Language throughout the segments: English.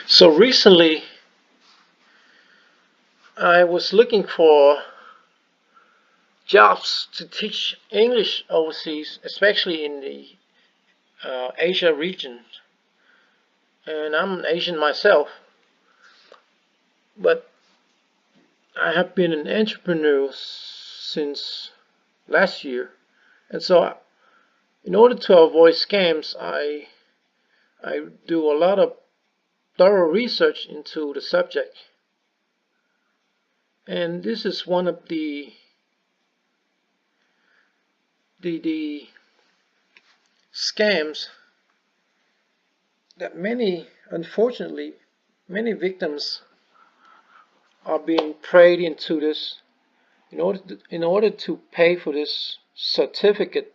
So recently, I was looking for jobs to teach English overseas, especially in the Asia region. And I'm an Asian myself, but I have been an entrepreneur since last year. And so, in order to avoid scams, I do a lot of thorough research into the subject. And this is one of the scams that unfortunately, many victims are being preyed into this in order to pay for this certificate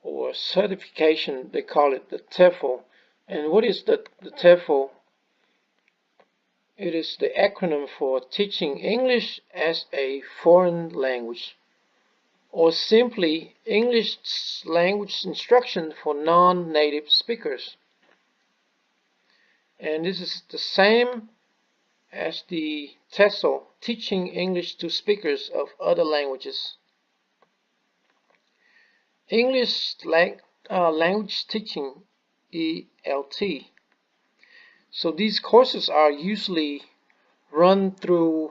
or certification. They call it the TEFL. And what is the TEFL? It is the acronym for Teaching English as a Foreign Language, or simply English language instruction for non-native speakers. And this is the same as the TESOL, Teaching English to Speakers of Other Languages. English Language Teaching, ELT. So these courses are usually run through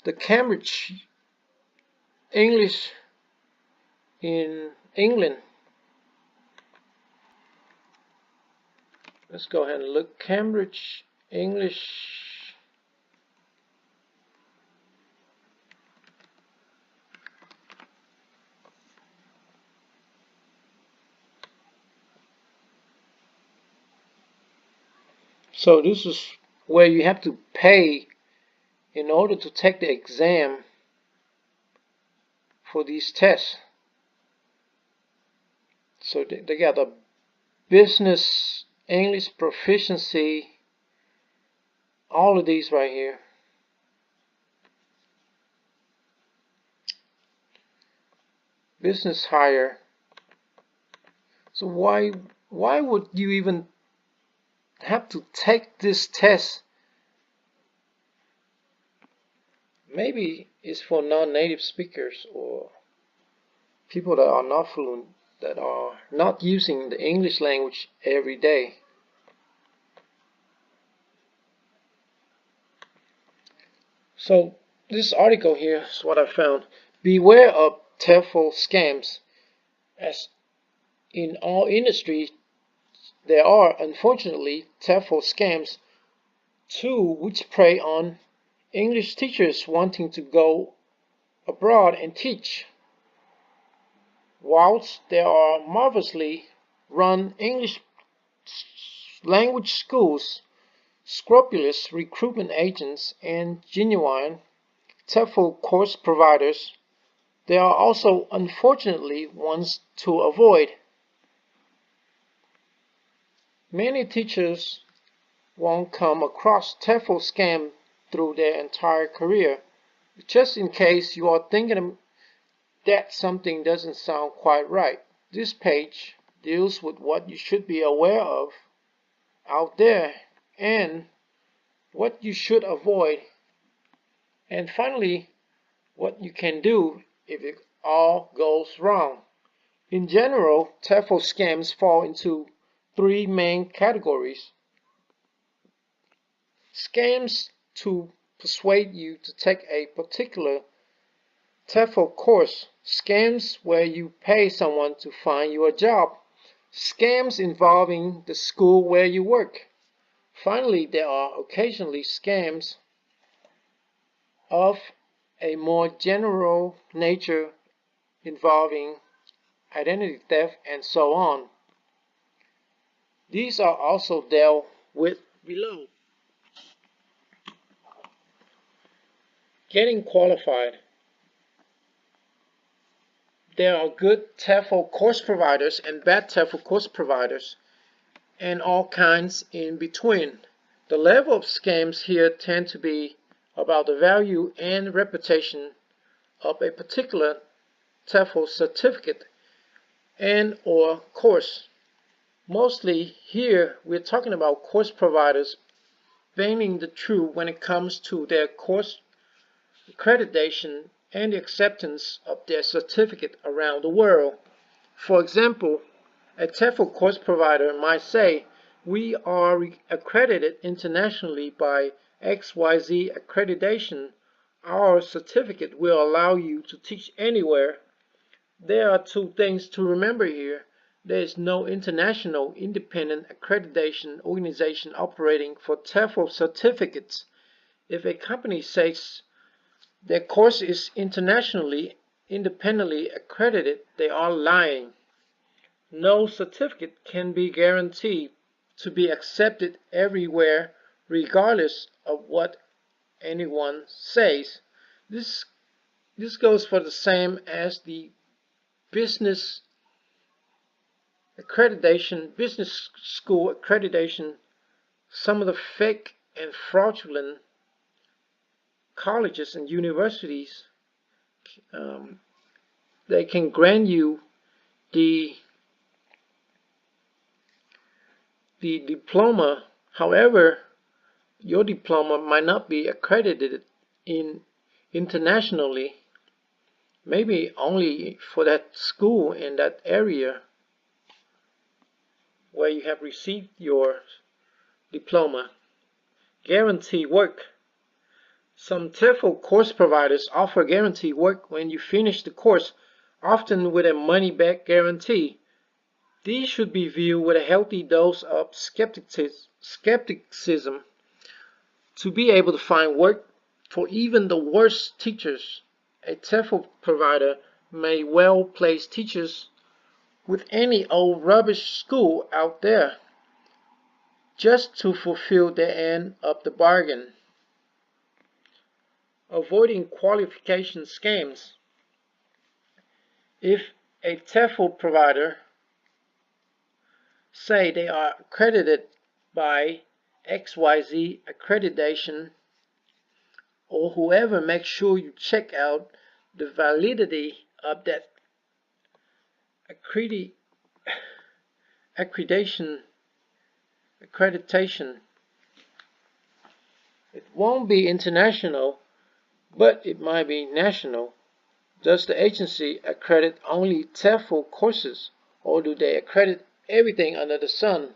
the Cambridge English in England. Let's go ahead and look. Cambridge English. So this is where you have to pay in order to take the exam for these tests. So they got a business English proficiency, all of these right here. Business hire. So why would you even have to take this test? Maybe it's for non-native speakers or people that are not fluent, that are not using the English language every day. So this article here is what I found. Beware of TEFL scams. As in all industries, there are unfortunately TEFL scams too, which prey on English teachers wanting to go abroad and teach. Whilst there are marvelously run English language schools, scrupulous recruitment agents, and genuine TEFL course providers, there are also unfortunately ones to avoid. Many teachers won't come across TEFL scam through their entire career. Just in case you are thinking that something doesn't sound quite right, this page deals with what you should be aware of out there and what you should avoid, and finally what you can do if it all goes wrong. In general, TEFL scams fall into three main categories. Scams to persuade you to take a particular TEFL course. Scams where you pay someone to find you a job. Scams involving the school where you work. Finally, there are occasionally scams of a more general nature involving identity theft and so on. These are also dealt with below. Getting qualified. There are good TEFL course providers and bad TEFL course providers, and all kinds in between. The level of scams here tend to be about the value and reputation of a particular TEFL certificate and or course. Mostly here we're talking about course providers feigning the truth when it comes to their course accreditation and the acceptance of their certificate around the world. For example, a TEFL course provider might say, we are accredited internationally by XYZ accreditation. Our certificate will allow you to teach anywhere. There are two things to remember here. There is no international independent accreditation organization operating for TEFL certificates. If a company says their course is internationally independently accredited, they are lying. No certificate can be guaranteed to be accepted everywhere, regardless of what anyone says. This goes for the same as the business accreditation, business school accreditation. Some of the fake and fraudulent colleges and universities, they can grant you the diploma. However, your diploma might not be accredited internationally, maybe only for that school in that area where you have received your diploma. Guarantee work. Some TEFL course providers offer guarantee work when you finish the course, often with a money-back guarantee. These should be viewed with a healthy dose of skepticism. To be able to find work for even the worst teachers, a TEFL provider may well place teachers with any old rubbish school out there just to fulfill their end of the bargain. Avoiding qualification scams. If a TEFL provider say they are accredited by XYZ accreditation, or whoever, make sure you check out the validity of that accreditation. It won't be international, but it might be national. Does the agency accredit only TEFL courses, or do they accredit everything under the sun?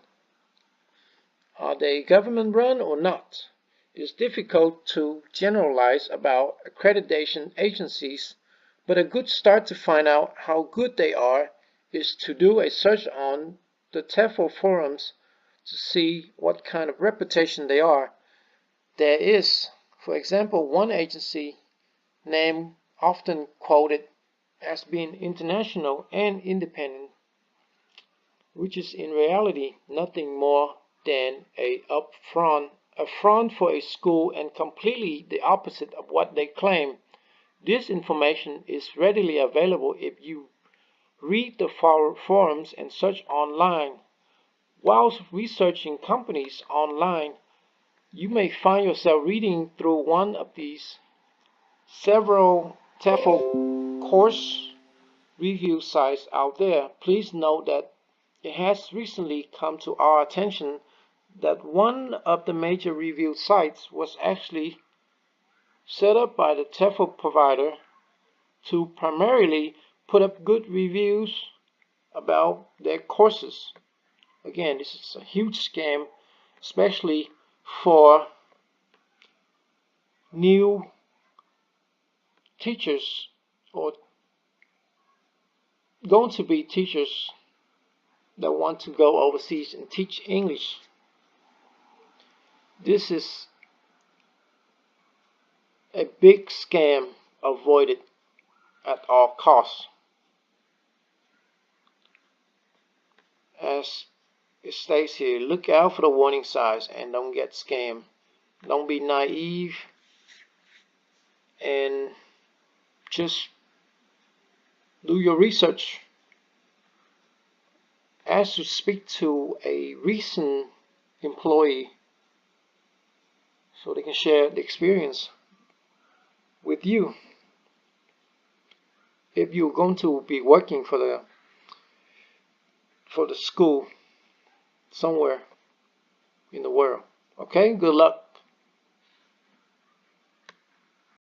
Are they government run or not? It's difficult to generalize about accreditation agencies, but a good start to find out how good they are is to do a search on the TEFL forums to see what kind of reputation they are. There is, for example, one agency name often quoted as being international and independent, which is in reality nothing more than a front for a school and completely the opposite of what they claim. This information is readily available if you read the forums and search online. Whilst researching companies online, you may find yourself reading through one of these several TEFL course review sites out there. Please note that it has recently come to our attention that one of the major review sites was actually set up by the TEFL provider to primarily put up good reviews about their courses. Again, this is a huge scam, especially for new teachers or going to be teachers that want to go overseas and teach English. This is a big scam avoided at all costs. As it states here, look out for the warning signs and don't get scammed. Don't be naive and just do your research. As you speak to a recent employee so they can share the experience with you. If you're going to be working for the school, somewhere in the world. Okay, good luck.